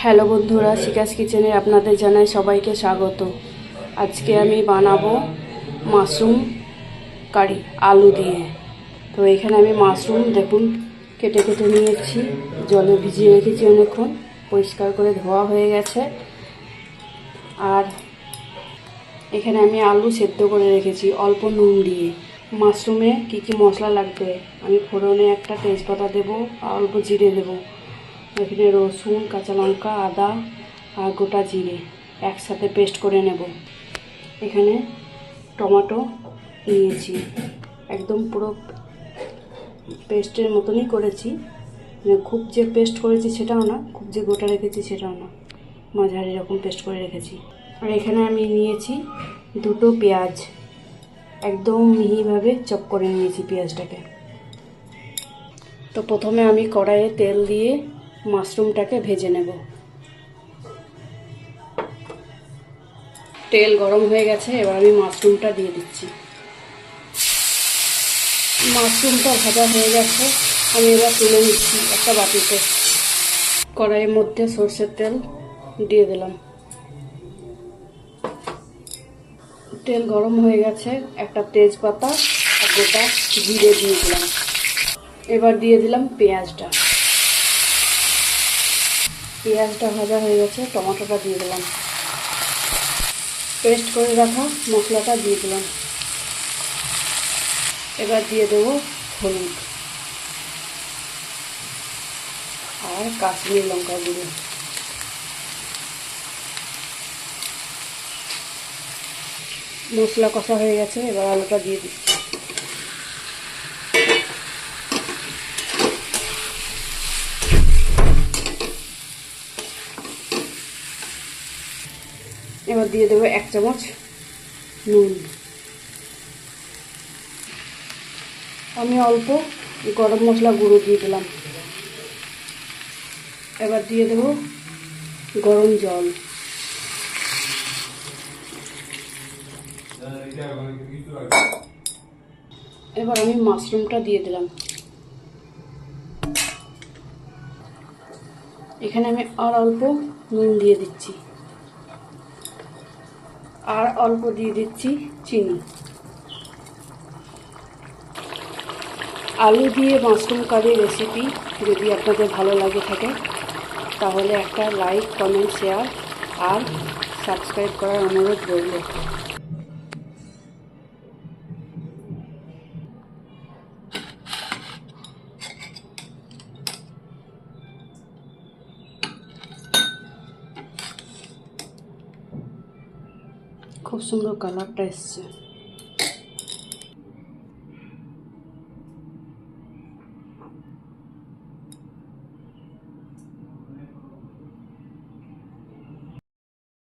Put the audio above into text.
Hello বন্ধুরা, শিকাস কিচেনে আপনাদের জানাই সবাইকে স্বাগত। আজকে আমি বানাবো মাশরুম কারি আলু দিয়ে। তো এখানে আমি মাশরুম দেখুন কেটে কেটে নিয়েছি, জলে ভিজিয়ে রেখেছি অনেকক্ষণ, পরিষ্কার করে ধোয়া হয়ে গেছে। আর এখানে আমি আলু সেদ্ধ করে রেখেছি অল্প নুন দিয়ে। মাশরুমে কি কি মশলা লাগবে, আমি ফোড়নে একটা তেজপাতা দেবো, অল্প জিরে দেবো, এখানে রসুন, কাঁচা লঙ্কা, আদা আর গোটা জিরে একসাথে পেস্ট করে নেব। এখানে টমেটো নিয়েছি, একদম পুরো পেস্টের মতনই করেছি, খুব যে পেস্ট করেছি সেটাও না, খুব যে গোটা রেখেছি সেটাও না, মাঝারি রকম পেস্ট করে রেখেছি। আর এখানে আমি নিয়েছি দুটো পেঁয়াজ, একদম মিহিভাবে চপ করে নিয়েছি পেঁয়াজটাকে। তো প্রথমে আমি কড়াইয়ে তেল দিয়ে মাশরুমটাকে ভেজে নেব। তেল গরম হয়ে গেছে, এবার আমি মাশরুমটা দিয়ে দিচ্ছি। মাশরুমটা ভাজা হয়ে গেছে, আমি এবার তুলে নিচ্ছি একটা বাটিতে। কড়াইয়ের মধ্যে সরষের তেল দিয়ে দিলাম। তেল গরম হয়ে গেছে, একটা তেজপাতা আর গোটা জিরে দিয়ে দিলাম। এবার দিয়ে দিলাম পেঁয়াজটা। পেঁয়াজটা ভাজা হয়ে গেছে, টমেটোটা দিয়ে দিলাম। পেস্ট করে রাখা মশলাটা দিয়ে দিলাম। এবার দিয়ে দেবো হলুদ আর কাশ্মীরি লঙ্কা গুঁড়ো। মশলা কষা হয়ে গেছে, এবার আলুটা দিয়ে দিচ্ছি। এবার দিয়ে দেবো 1 চামচ নুন। আমি অল্প গরম মশলা গুঁড়ো দিয়ে দিলাম। এবার দিয়ে দেবো গরম জল। এবার আমি মাশরুমটা দিয়ে দিলাম। এখানে আমি আর অল্প নুন দিয়ে দিচ্ছি, আর অল্প দিয়ে দিচ্ছি চিনি। আলু দিয়ে মাশরুম কারি রেসিপি যদি আপনাদের ভালো লাগে থাকে তাহলে একটা লাইক, কমেন্ট, শেয়ার আর সাবস্ক্রাইব করার অনুরোধ রইল। খুব সুন্দর কালারটা এসছে।